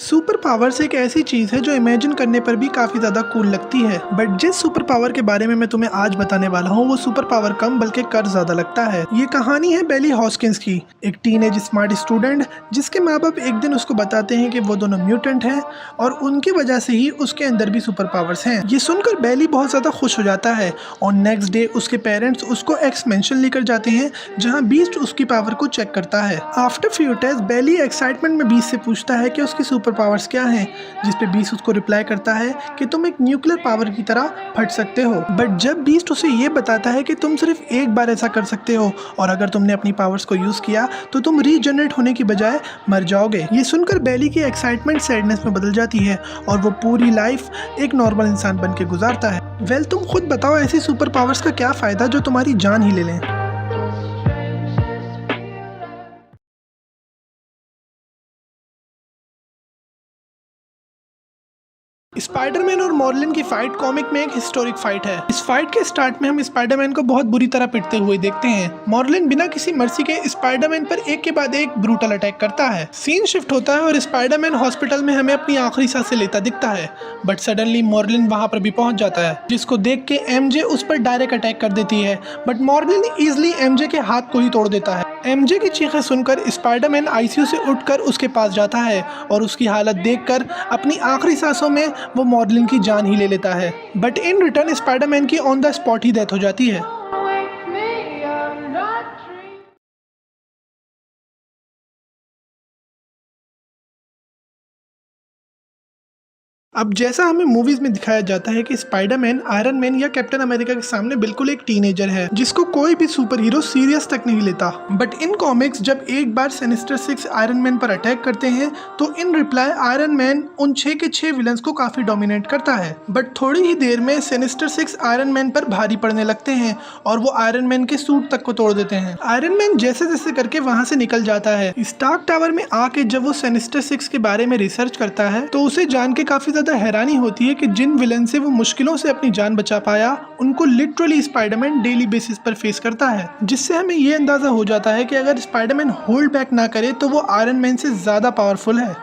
Super powers एक ऐसी चीज़ है जो इमेजिन करने पर भी काफ़ी ज़्यादा कूल लगती है, बट जिस सुपर पावर के बारे में मैं तुम्हें आज बताने वाला हूँ वो सुपर पावर कम बल्कि कर ज़्यादा लगता है। ये कहानी है बेली हॉस्किंस की, एक टीनेज स्मार्ट स्टूडेंट जिसके माँ बाप एक दिन उसको बताते हैं कि वो दोनों म्यूटेंट हैं और उनकी वजह से ही उसके अंदर भी सुपर पावर्स हैं। ये सुनकर बेली बहुत ज़्यादा खुश हो जाता है और नेक्स्ट डे उसके पेरेंट्स उसको एक्स मैंशन लेकर जाते हैं जहाँ बीस्ट उसकी पावर को चेक करता है। आफ्टर फ्यू टेस्ट बेली एक्साइटमेंट में बीस्ट से पूछता है कि उसकी सुपर पावर्स क्या हैं, जिस पे बीस्ट उसको रिप्लाई करता है कि तुम एक न्यूक्लियर पावर की तरह फट सकते हो। बट जब बीस्ट उसे ये बताता है कि तुम सिर्फ एक बार ऐसा कर सकते हो और अगर तुमने अपनी पावर्स को यूज किया तो तुम रीजनरेट होने की बजाय मर जाओगे। ये सुनकर बेली की एक्साइटमेंट सैडनेस में बदल जाती है और वो पूरी लाइफ एक नॉर्मल इंसान बन के गुजारता है। वेल, तुम खुद बताओ ऐसी सुपर पावर्स का क्या फायदा जो तुम्हारी जान ही ले लें। स्पाइडरमैन और मॉर्लिन की फाइट कॉमिक में एक हिस्टोरिक फाइट है। इस फाइट के स्टार्ट में हम स्पाइडरमैन को बहुत बुरी तरह पिटते हुए देखते हैं। मॉर्लिन बिना किसी मर्सी के स्पाइडरमैन पर एक के बाद एक ब्रूटल अटैक करता है। सीन शिफ्ट होता है और स्पाइडरमैन हॉस्पिटल में हमें अपनी आखिरी सांसें लेता दिखता है, बट सडनली मॉर्लिन वहां पर भी पहुंच जाता है, जिसको देख के एमजे उस पर डायरेक्ट अटैक कर देती है, बट मॉर्लिन इजिली एमजे के हाथ को ही तोड़ देता है। एमजे की चीखें सुनकर स्पाइडरमैन आईसीयू से उठकर उसके पास जाता है और उसकी हालत देखकर अपनी आखिरी सांसों में वो मॉर्लिन की जान ही ले लेता है, बट इन रिटर्न स्पाइडरमैन की on the spot he death हो जाती है। अब जैसा हमें मूवीज में दिखाया जाता है कि स्पाइडरमैन आयरन मैन या कैप्टन अमेरिका के सामने बिल्कुल एक टीनेजर है जिसको कोई भी सुपर हीरो सीरियस तक नहीं लेता, बट इन कॉमिक्स जब एक बार सिनिस्टर 6 आयरन मैन पर अटैक करते हैं तो इन रिप्लाई आयरन मैन उन 6 के 6 विलन्स को काफी डोमिनेट करता है, बट थोड़ी ही देर में सिनिस्टर 6 आयरन मैन पर भारी पड़ने लगते हैं और वो आयरन मैन के सूट तक को तोड़ देते हैं। आयरन मैन जैसे जैसे करके वहां से निकल जाता है। स्टार्क टावर में आके जब वो सिनिस्टर 6 के बारे में रिसर्च करता है तो उसे जान के काफी हैरानी होती है कि जिन विलन से वो मुश्किलों से अपनी जान बचा पाया उनको लिटरली स्पाइडरमैन डेली बेसिस पर फेस करता है, जिससे हमें ये अंदाजा हो जाता है कि अगर स्पाइडरमैन होल्ड बैक ना करे तो वो आयरन मैन से ज्यादा पावरफुल है।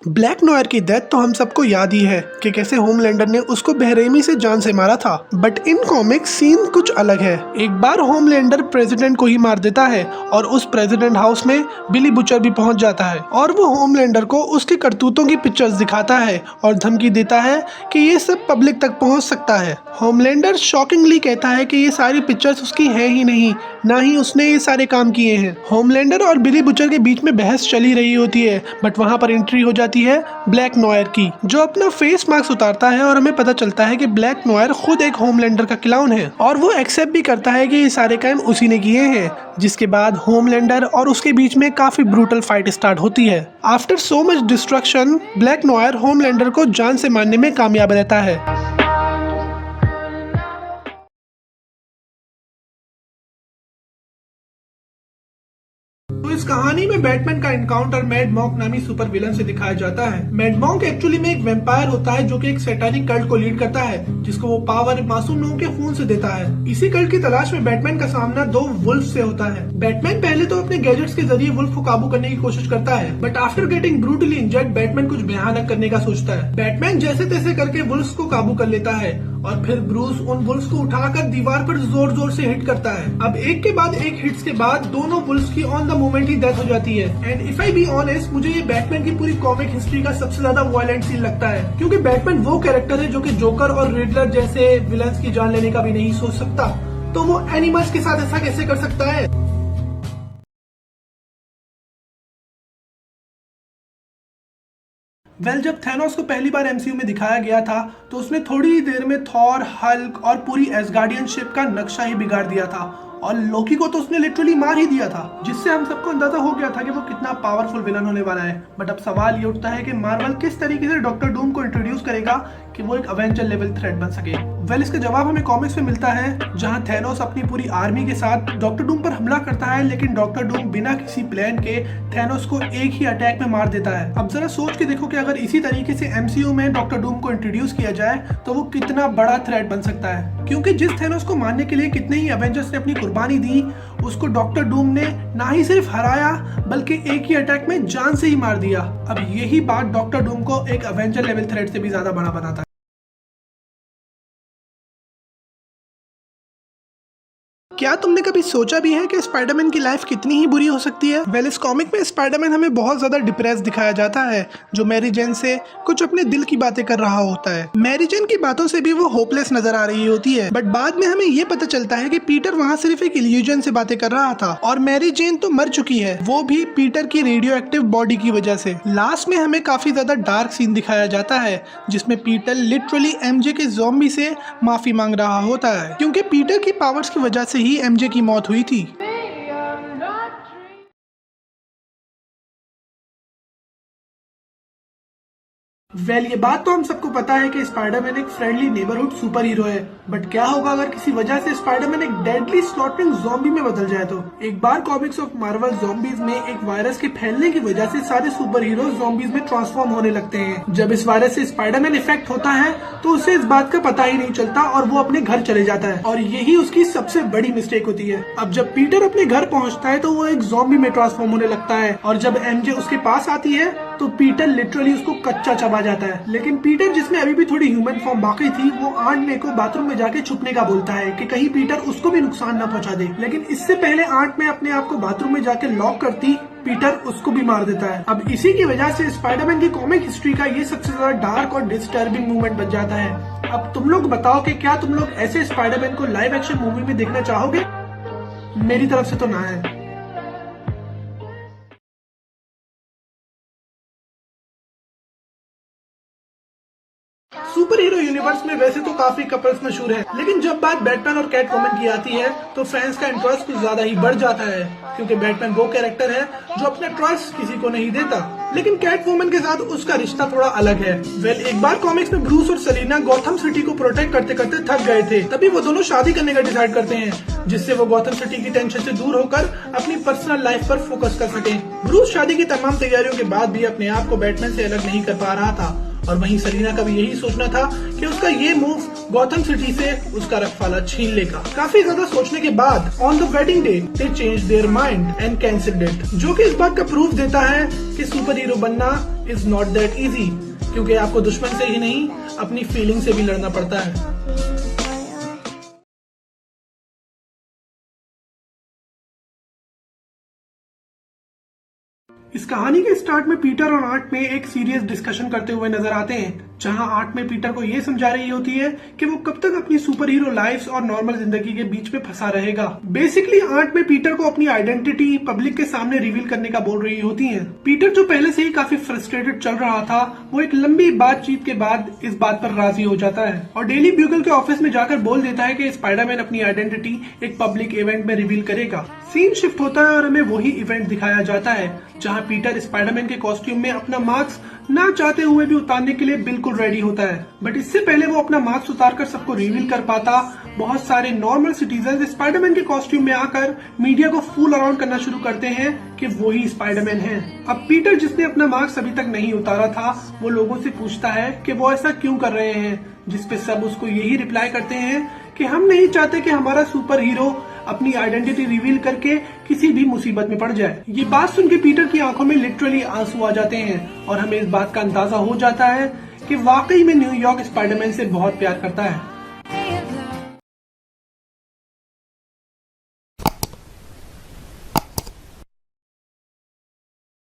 ब्लैक नॉयर की डेथ तो हम सबको याद ही है कि कैसे होमलैंडर ने उसको बेरहमी से जान से मारा था, बट इन कॉमिक सीन कुछ अलग है। एक बार होमलैंडर प्रेसिडेंट को ही मार देता है और उस प्रेसिडेंट हाउस में बिली बुचर भी पहुंच जाता है और वो होमलैंडर को उसके करतूतों की पिक्चर्स दिखाता है और धमकी देता है कि ये सब पब्लिक तक पहुंच सकता है। होमलैंडर शॉकिंगली कहता है कि ये सारी पिक्चर्स उसकी है ही नहीं, ना ही उसने ये सारे काम किए हैं। होमलैंडर और बिली बुचर के बीच में बहस चली रही होती है, बट वहां पर एंट्री हो जाती है ब्लैक नॉयर की, जो अपना फेस मास्क उतारता है और हमें पता चलता है कि ब्लैक नॉयर खुद एक होमलैंडर का क्लाउन है और वो एक्सेप्ट भी करता है कि ये सारे काम उसी ने किए हैं, जिसके बाद होमलैंडर और उसके बीच में काफी ब्रूटल फाइट स्टार्ट होती है। After so much destruction Black Noir Homelander को जान से मारने में कामयाब रहता है। तो इस कहानी में बैटमैन का एनकाउंटर मैड मॉन्क नामी सुपर विलन से दिखाया जाता है। मैड मॉन्क एक्चुअली में एक वेम्पायर होता है जो कि एक सैटानिक कल्ट को लीड करता है, जिसको वो पावर मासूम लोगों के खून से देता है। इसी कल्ट की तलाश में बैटमैन का सामना दो वुल्फ से होता है। बैटमैन पहले तो अपने गैजेट्स के जरिए वुल्फ को काबू करने की कोशिश करता है, but after getting brutally injured Batman कुछ भयानक करने का सोचता है। बैटमैन जैसे तैसे करके वुल्फ्स को काबू कर लेता है और फिर ब्रूस उन वुल्फ्स को उठाकर दीवार पर जोर जोर से हिट करता है। अब एक के बाद एक हिट्स के बाद दोनों वुल्फ्स की on the moment he death हो जाती है। And if I be honest, मुझे ये बैटमैन की पूरी कॉमिक हिस्ट्री का सबसे ज्यादा वायलेंट सीन लगता है, क्योंकि बैटमैन वो कैरेक्टर है जो कि जोकर और रिडलर जैसे विलन्स की जान लेने का भी नहीं सोच सकता, तो वो एनिमल्स के साथ ऐसा कैसे कर सकता है। जब थैनोस को पहली बार एमसीयू में दिखाया गया था तो उसने थोड़ी ही देर में थॉर, हल्क और पूरी एसगार्डियन शिप का नक्शा ही बिगाड़ दिया था और लोकी को तो उसने लिटरली मार ही दिया था, जिससे हम सबको अंदाजा हो गया था कि वो कितना पावरफुल विलन होने वाला है। बट अब सवाल ये उठता है कि मार्वल किस तरीके से डॉक्टर डूम को इंट्रोड्यूस करेगा कि वो एक अवेंजर लेवल थ्रेट बन सके। इसका जवाब हमें कॉमिक्स में मिलता है, जहां थैनोस अपनी पूरी आर्मी के साथ डॉक्टर डूम पर हमला करता है, लेकिन डॉक्टर डूम बिना किसी प्लान के थैनोस को एक ही अटैक में मार देता है। अब जरा सोच के देखो कि अगर इसी तरीके से एमसीयू में डॉक्टर डूम को इंट्रोड्यूस किया जाए तो वो कितना बड़ा थ्रेट बन सकता है, क्योंकि जिस थैनोस को मारने के लिए कितने ही अवेंजर्स ने अपनी कुर्बानी दी, उसको डॉक्टर डूम ने ना ही सिर्फ हराया बल्कि एक ही अटैक में जान से ही मार दिया। अब यही बात डॉक्टर डूम को एक अवेंजर लेवल थ्रेट से भी ज्यादा बड़ा बनाता है। क्या तुमने कभी सोचा भी है कि स्पाइडरमैन की लाइफ कितनी ही बुरी हो सकती है? वेल, इस कॉमिक में स्पाइडरमैन हमें बहुत ज्यादा डिप्रेस दिखाया जाता है, जो मैरी जेन से कुछ अपने दिल की बातें कर रहा होता है। मैरी जेन की बातों से भी वो होपलेस नजर आ रही होती है, बट बाद में हमें ये पता चलता है कि पीटर वहाँ सिर्फ एक इल्यूजन से बातें कर रहा था और मैरी जेन तो मर चुकी है, वो भी पीटर की रेडियो एक्टिव बॉडी की वजह से। लास्ट में हमें काफी ज्यादा डार्क सीन दिखाया जाता है जिसमें पीटर लिटरली एमजे के ज़ॉम्बी से माफी मांग रहा होता है, क्योंकि पीटर की पावर्स की वजह से ही एमजे की मौत हुई थी। वेल, ये बात तो हम सबको पता है कि स्पाइडरमैन एक फ्रेंडली नेबरहुड सुपर हीरो है, बट क्या होगा अगर किसी वजह से स्पाइडरमैन एक डेडली स्लॉटिंग ज़ॉम्बी में बदल जाए तो? एक बार कॉमिक्स ऑफ मार्वल ज़ॉम्बीज में एक वायरस के फैलने की वजह से सारे सुपर हीरो ज़ॉम्बीज में ट्रांसफॉर्म होने लगते हैं। जब इस वायरस से स्पाइडरमैन इफेक्ट होता है तो उसे इस बात का पता ही नहीं चलता और वो अपने घर चले जाता है, और यही उसकी सबसे बड़ी मिस्टेक होती है। अब जब पीटर अपने घर पहुंचता है तो वो एक ज़ॉम्बी में ट्रांसफॉर्म होने लगता है, और जब एमजे उसके पास आती है तो पीटर लिटरली उसको कच्चा चबा जाता है। लेकिन पीटर, जिसमें अभी भी थोड़ी ह्यूमन फॉर्म बाकी थी, वो आंट मे को बाथरूम में जाके छुपने का बोलता है कि कहीं पीटर उसको भी नुकसान न पहुंचा दे। लेकिन इससे पहले आंट मे अपने आप को बाथरूम में जाके लॉक करती पीटर उसको भी मार देता है। अब इसी की वजह से स्पाइडरमैन की कॉमिक हिस्ट्री का ये सबसे ज्यादा डार्क और डिस्टर्बिंग मूवमेंट बन जाता है। अब तुम लोग बताओ कि क्या तुम लोग ऐसे स्पाइडरमैन को लाइव एक्शन मूवी में देखना चाहोगे? मेरी तरफ से तो ना है। सुपर हीरो यूनिवर्स में वैसे तो काफी कपल्स मशहूर हैं, लेकिन जब बात बैटमैन और कैट वुमन की आती है तो फैंस का इंटरेस्ट कुछ ज्यादा ही बढ़ जाता है, क्योंकि बैटमैन वो कैरेक्टर है जो अपना ट्रस्ट किसी को नहीं देता, लेकिन कैट वुमन के साथ उसका रिश्ता थोड़ा अलग है। वेल, एक बार कॉमिक्स में ब्रूस और सेलिना गॉथम सिटी को प्रोटेक्ट करते करते थक गए थे, तभी वो दोनों शादी करने का डिसाइड करते हैं, जिससे वो गॉथम सिटी की टेंशन से दूर होकर अपनी पर्सनल लाइफ पर फोकस कर सके। ब्रूस शादी की तमाम तैयारियों के बाद भी अपने आप को बैटमैन से अलग नहीं कर पा रहा था, और वहीं सेलिना का भी यही सोचना था कि उसका ये मूव गॉथम सिटी से उसका रखवाला छीन लेगा। काफी ज्यादा सोचने के बाद on the wedding day they change their mind and cancelled it, जो कि इस बात का प्रूफ देता है कि सुपर हीरो बनना इज नॉट दैट इजी, क्योंकि आपको दुश्मन से ही नहीं अपनी फीलिंग से भी लड़ना पड़ता है। इस कहानी के स्टार्ट में पीटर और आंट में एक सीरियस डिस्कशन करते हुए नजर आते हैं, जहां आंट में पीटर को ये समझा रही होती है कि वो कब तक अपनी सुपर हीरो लाइफ और नॉर्मल जिंदगी के बीच में फंसा रहेगा। बेसिकली आंट में पीटर को अपनी आइडेंटिटी पब्लिक के सामने रिवील करने का बोल रही होती है। पीटर, जो पहले से ही काफी फ्रस्ट्रेटेड चल रहा था, वो एक लंबी बातचीत के बाद इस बात पर राजी हो जाता है और डेली ब्यूगल के ऑफिस में जाकर बोल देता है कि स्पाइडरमैन अपनी आइडेंटिटी एक पब्लिक इवेंट में रिवील करेगा। सीन शिफ्ट होता है और हमें वही इवेंट दिखाया जाता है जहां पीटर स्पाइडरमैन के कॉस्ट्यूम में अपना मास्क ना चाहते हुए भी उतारने के लिए बिल्कुल रेडी होता है, बट इससे पहले वो अपना मास्क उतारकर सबको रिवील कर पाता, बहुत सारे नॉर्मल सिटीजन स्पाइडरमैन के कॉस्ट्यूम में आकर मीडिया को फूल अराउंड करना शुरू करते हैं कि वो ही स्पाइडरमैन है। अब पीटर, जिसने अपना मास्क अभी तक नहीं उतारा था, वो लोगों से पूछता है कि वो ऐसा क्यों कर रहे हैं, जिसपे सब उसको यही रिप्लाई करते हैं कि हम नहीं चाहते कि हमारा सुपर हीरो अपनी आइडेंटिटी रिवील करके किसी भी मुसीबत में पड़ जाए। ये बात सुन के पीटर की आंखों में लिटरली आंसू आ जाते हैं और हमें इस बात का अंदाजा हो जाता है कि वाकई में न्यूयॉर्क स्पाइडरमैन से बहुत प्यार करता है।